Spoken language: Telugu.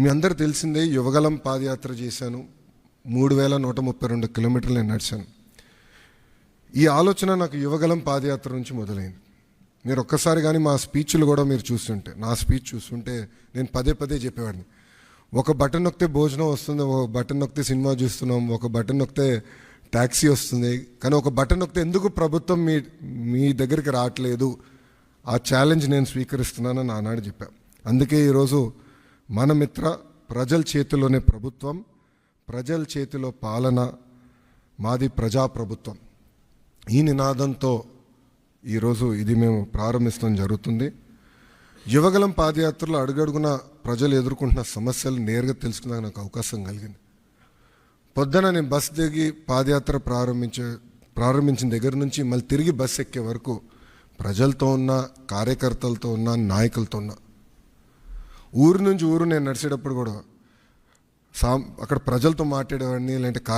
మీ అందరు తెలిసిందే, యువగలం పాదయాత్ర చేశాను. 3132 కిలోమీటర్లు నేను నడిచాను. ఈ ఆలోచన నాకు యువగలం పాదయాత్ర నుంచి మొదలైంది. మీరు ఒక్కసారి కానీ మా స్పీచ్లు కూడా మీరు చూస్తుంటే, నా స్పీచ్ చూస్తుంటే నేను పదే పదే చెప్పేవాడిని. ఒక బటన్ నొక్కితే భోజనం వస్తుంది, ఒక బటన్ నొక్కితే సినిమా చూస్తున్నాం, ఒక బటన్ నొక్కితే ట్యాక్సీ వస్తుంది, కానీ ఒక బటన్ నొక్కితే ఎందుకు ప్రభుత్వం మీ దగ్గరికి రావట్లేదు, ఆ ఛాలెంజ్ నేను స్వీకరిస్తున్నానని ఆనాడు చెప్పాను. అందుకే ఈరోజు మన మిత్ర ప్రజల చేతిలోనే ప్రభుత్వం, ప్రజల చేతిలో పాలన, మాది ప్రజాప్రభుత్వం, ఈ నినాదంతో ఈరోజు ఇది మేము ప్రారంభించడం జరుగుతుంది. యువగలం పాదయాత్రలో అడుగడుగున ప్రజలు ఎదుర్కొంటున్న సమస్యలు నేరుగా తెలుసుకునే నాకు అవకాశం కలిగింది. పొద్దున నేను బస్ దిగి పాదయాత్ర ప్రారంభించిన దగ్గర నుంచి మళ్ళీ తిరిగి బస్ ఎక్కే వరకు ప్రజలతో ఉన్న, కార్యకర్తలతో ఉన్న, నాయకులతో ఉన్న. ఊరు నుంచి ఊరు నేను నడిచేటప్పుడు కూడా అక్కడ ప్రజలతో మాట్లాడేవాడిని, లేదంటే